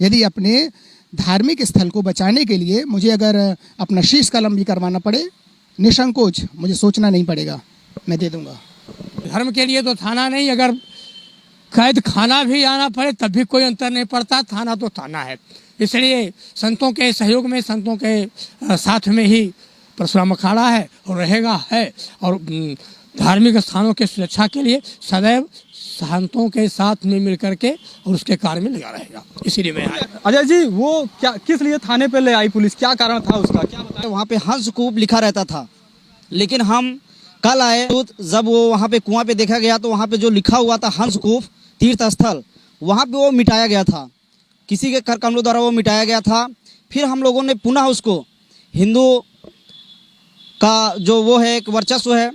यदि अपने धार्मिक स्थल को बचाने के लिए मुझे अगर अपना शीश कलम भी करवाना पड़े, निसंकोच, मुझे सोचना नहीं पड़ेगा, मैं दे दूंगा। धर्म के लिए तो थाना नहीं, अगर कैद खाना भी आना पड़े तब भी कोई अंतर नहीं पड़ता, थाना तो थाना है। इसलिए संतों के सहयोग में, संतों के साथ में ही परशुराम अखाड़ा है और रहेगा है, और धार्मिक स्थानों के सुरक्षा के लिए सदैव संतों के साथ में मिल करके और उसके कार्य में लगा रहेगा। इसीलिए मैं आया। अजय जी, वो क्या किस लिए थाने पे ले आई पुलिस, क्या कारण था उसका, क्या बताया? वहाँ पे हंसकूप लिखा रहता था, लेकिन हम कल आए तो जब वो वहाँ पे कुआं पे देखा गया तो वहाँ पे जो लिखा हुआ था हंसकूप तीर्थ स्थल, वहाँ पे वो मिटाया गया था, किसी के कर कमलों द्वारा वो मिटाया गया था। फिर हम लोगों ने पुनः उसको, हिंदू का जो वो है एक वर्चस्व है,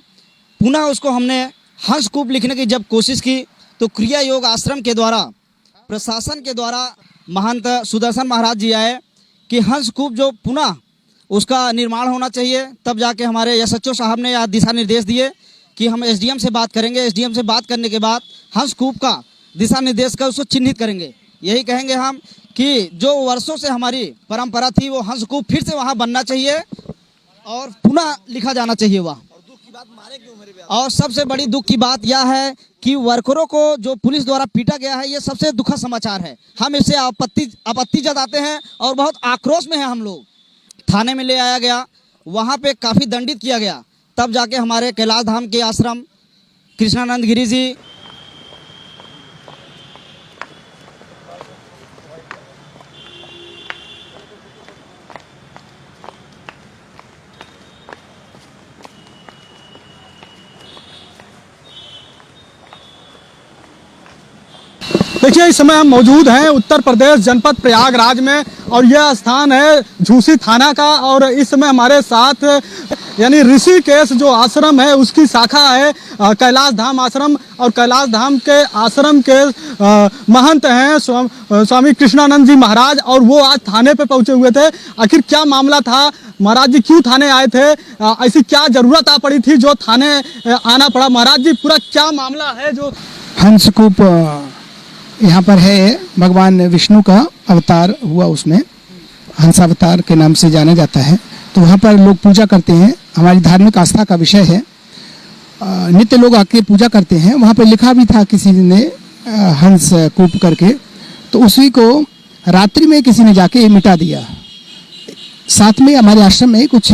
पुनः उसको हमने हंसकूप लिखने की जब कोशिश की तो क्रिया योग आश्रम के द्वारा, प्रशासन के द्वारा महंत सुदर्शन महाराज जी आए कि हंसकूप जो पुनः उसका निर्माण होना चाहिए। तब जाके हमारे एसएचओ साहब ने दिशा निर्देश दिए कि हम एसडीएम से बात करेंगे, एसडीएम से बात करने के बाद हंसकूप का दिशा निर्देश कर उसको चिन्हित करेंगे। यही कहेंगे हम कि जो वर्षों से हमारी परंपरा थी वो हंसकूप फिर से वहाँ बनना चाहिए और पुनः लिखा जाना चाहिए वह। और सबसे बड़ी दुख की बात यह है कि वर्करों को जो पुलिस द्वारा पीटा गया है, ये सबसे दुखद समाचार है। हम इससे आपत्ति जताते हैं और बहुत आक्रोश में है हम लोग। थाने में ले आया गया, वहाँ पे काफ़ी दंडित किया गया, तब जाके हमारे कैलाश धाम के आश्रम कृष्णानंद गिरी जी, देखिए इस समय हम मौजूद हैं उत्तर प्रदेश जनपद प्रयागराज में और यह स्थान है झूसी थाना का। और इस समय हमारे साथ यानी ऋषिकेश जो आश्रम है उसकी शाखा है कैलाश धाम आश्रम, और कैलाश धाम के आश्रम के महंत हैं स्वामी कृष्णानंद जी महाराज, और वो आज थाने पे पहुंचे हुए थे। आखिर क्या मामला था, महाराज जी क्यों थाने आए थे, ऐसी क्या जरूरत आ पड़ी थी जो थाने आना पड़ा? महाराज जी पूरा क्या मामला है? जो हंसकूप यहाँ पर है, भगवान विष्णु का अवतार हुआ, उसमें हंस अवतार के नाम से जाना जाता है। तो वहाँ पर लोग पूजा करते हैं, हमारी धार्मिक आस्था का विषय है। नित्य लोग आके पूजा करते हैं। वहाँ पर लिखा भी था किसी ने हंस कूप करके, तो उसी को रात्रि में किसी ने जाके मिटा दिया। साथ में हमारे आश्रम में कुछ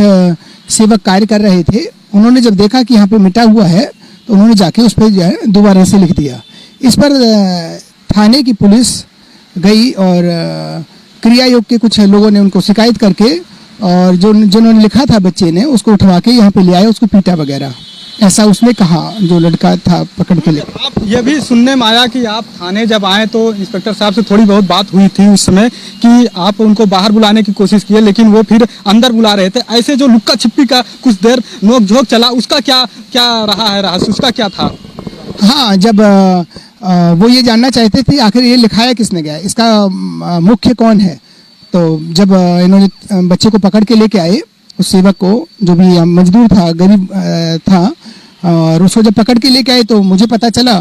सेवक कार्य कर रहे थे, उन्होंने जब देखा कि यहाँ पे मिटा हुआ है तो उन्होंने जाके उस पर जो है दोबारा से लिख दिया। इस पर थाने की पुलिस गई और क्रिया योग के कुछ लोगों ने उनको शिकायत करके, और जिन्होंने लिखा था बच्चे ने, उसको उठवा के यहाँ पे ले आए, उसको पीटा वगैरह, ऐसा उसने कहा जो लड़का था पकड़ के ले। आप ये भी सुनने में आया कि आप थाने जब आए तो इंस्पेक्टर साहब से थोड़ी बहुत बात हुई थी उस समय कि आप उनको बाहर बुलाने की कोशिश किए, लेकिन वो फिर अंदर बुला रहे थे। ऐसे जो लुक्का छिप्पी का कुछ देर नोक-झोंक चला, उसका क्या रहा है रहस्य, उसका क्या था? हाँ, जब वो ये जानना चाहते थे आखिर ये लिखाया किसने गया, इसका मुख्य कौन है। तो जब इन्होंने बच्चे को पकड़ के लेके आए, उस सेवक को, जो भी मजदूर था, गरीब था, और उसको जब पकड़ के लेके आए तो मुझे पता चला।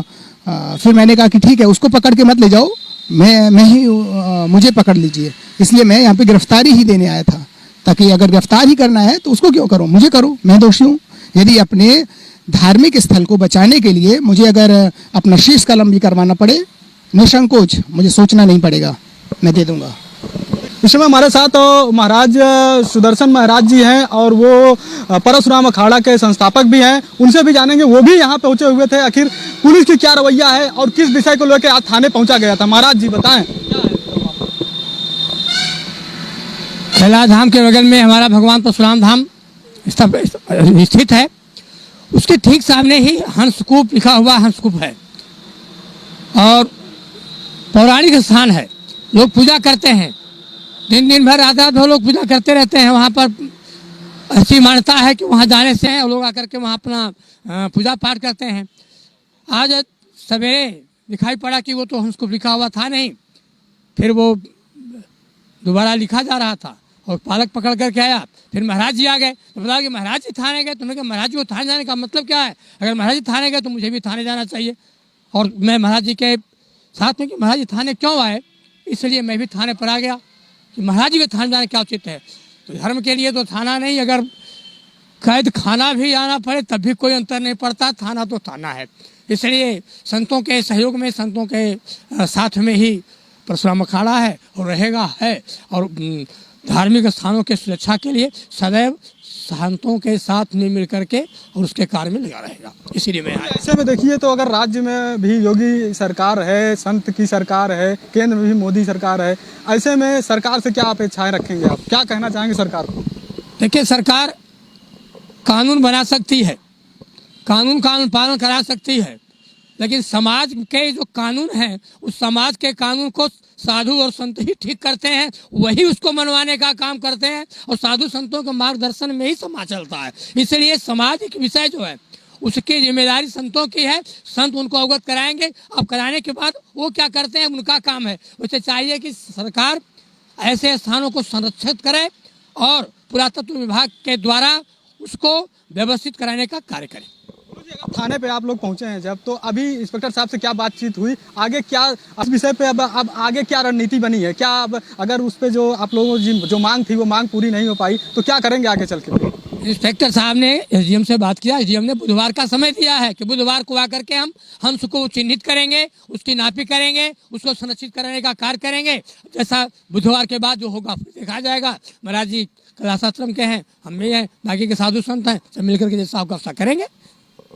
फिर मैंने कहा कि ठीक है, उसको पकड़ के मत ले जाओ, मैं ही मुझे पकड़ लीजिए। इसलिए मैं यहाँ पे गिरफ्तारी ही देने आया था, ताकि अगर गिरफ्तार ही करना है तो उसको क्यों करो, मुझे करो, मैं दोषी हूँ। यदि अपने धार्मिक स्थल को बचाने के लिए मुझे अगर अपना शीश कलम भी करवाना पड़े, निसंकोच, मुझे सोचना नहीं पड़ेगा, मैं दे दूंगा। इस समय हमारे साथ महाराज सुदर्शन महाराज जी हैं और वो परशुराम अखाड़ा के संस्थापक भी हैं, उनसे भी जानेंगे, वो भी यहाँ पहुँचे हुए थे। आखिर पुलिस की क्या रवैया है और किस विषय को लेकर आज थाने पहुँचा गया था, महाराज जी बताएं। कैलाश धाम के बगल में हमारा भगवान परशुराम धाम स्थित है, उसके ठीक सामने ही हंसकूप लिखा हुआ हंसकूप है और पौराणिक स्थान है। लोग पूजा करते हैं, दिन भर रात लोग पूजा करते रहते हैं। वहाँ पर ऐसी मान्यता है कि वहाँ जाने से लोग आकर के वहाँ अपना पूजा पाठ करते हैं। आज सवेरे दिखाई पड़ा कि वो तो हंसकूप लिखा हुआ था नहीं, फिर वो दोबारा लिखा जा रहा था और पालक पकड़ करके आया। फिर महाराज जी आ गए तो बताया कि महाराज जी थाने गए। तो मैंने कहा महाराज जी को थाने जाने का मतलब क्या है, अगर महाराज जी थाने गए तो मुझे भी थाने जाना चाहिए। और मैं महाराज जी के साथ में कि महाराज जी थाने क्यों आए, इसलिए मैं भी थाने पर आ गया कि महाराज जी के थाने जाने क्या उचित है। तो धर्म के लिए तो थाना नहीं, अगर कैद खाना भी आना पड़े तब भी कोई अंतर नहीं पड़ता, थाना तो थाना है। इसलिए संतों के सहयोग में, संतों के साथ में ही परशुराम अखाड़ा है और रहेगा है, और धार्मिक स्थानों के सुरक्षा के लिए सदैव संतों के साथ में मिल करके और उसके कार्य में लगा रहेगा। इसीलिए मैं आया। ऐसे में देखिए तो अगर राज्य में भी योगी सरकार है, संत की सरकार है, केंद्र में भी मोदी सरकार है, ऐसे में सरकार से क्या अपेक्षाएं रखेंगे आप, क्या कहना चाहेंगे सरकार को? देखिए, सरकार कानून बना सकती है, कानून पालन करा सकती है, लेकिन समाज के जो कानून हैं उस समाज के कानून को साधु और संत ही ठीक करते हैं, वही उसको मनवाने का काम करते हैं, और साधु संतों के मार्गदर्शन में ही समाज चलता है। इसलिए सामाजिक विषय जो है उसकी जिम्मेदारी संतों की है, संत उनको अवगत कराएंगे। अब कराने के बाद वो क्या करते हैं उनका काम है। उसे चाहिए कि सरकार ऐसे स्थानों को संरक्षित करे और पुरातत्व विभाग के द्वारा उसको व्यवस्थित कराने का कार्य करे। थाने पे आप लोग पहुंचे हैं जब, तो अभी इंस्पेक्टर साहब से क्या बातचीत हुई, आगे क्या इस विषय पे अब आगे क्या रणनीति बनी है, क्या अब अगर उस पे जो आप लोगों की जो मांग थी वो मांग पूरी नहीं हो पाई तो क्या करेंगे आगे चल के? इंस्पेक्टर साहब ने एसडीएम से बात किया, एसडीएम ने बुधवार का समय दिया है कि बुधवार को आकर के हम हंस को चिन्हित करेंगे, उसकी नापी करेंगे, उसको संरक्षित करने का कार्य करेंगे। जैसा बुधवार के बाद जो होगा देखा जाएगा। महाराज जी कैलाश आश्रम के हैं, हम भी हैं, बाकी के साधु संत हैं, सब मिलकर के जैसा होगा करेंगे।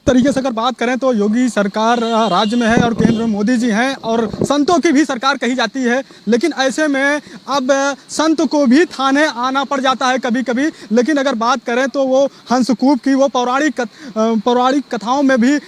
तरीके से अगर बात करें तो योगी सरकार राज्य में है और केंद्र में मोदी जी हैं और संतों की भी सरकार कही जाती है, लेकिन ऐसे में अब संत को भी थाने आना पड़ जाता है कभी कभी। लेकिन अगर बात करें तो वो हंसकूप की वो पौराणिक कथाओं में भी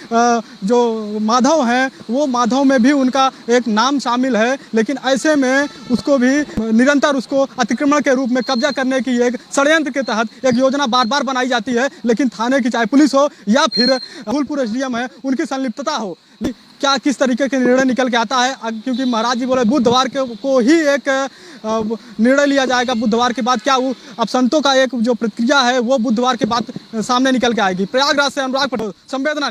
जो माधव हैं वो माधव में भी उनका एक नाम शामिल है, लेकिन ऐसे में उसको भी निरंतर उसको अतिक्रमण के रूप में कब्जा करने की एक षड्यंत्र के तहत एक योजना बार बार बनाई जाती है। लेकिन थाने की चाहे पुलिस हो या फिर फूलपुर एसडीएम है, उनकी संलिप्तता हो, क्या किस तरीके के निर्णय निकल के आता है, क्योंकि महाराज जी बोले बुधवार को ही एक निर्णय लिया जाएगा। बुधवार के बाद क्या अब संतों का एक जो प्रक्रिया है वो बुधवार के बाद सामने निकल के आएगी। प्रयागराज से अनुराग पटेल, संवेदना न्यूज़।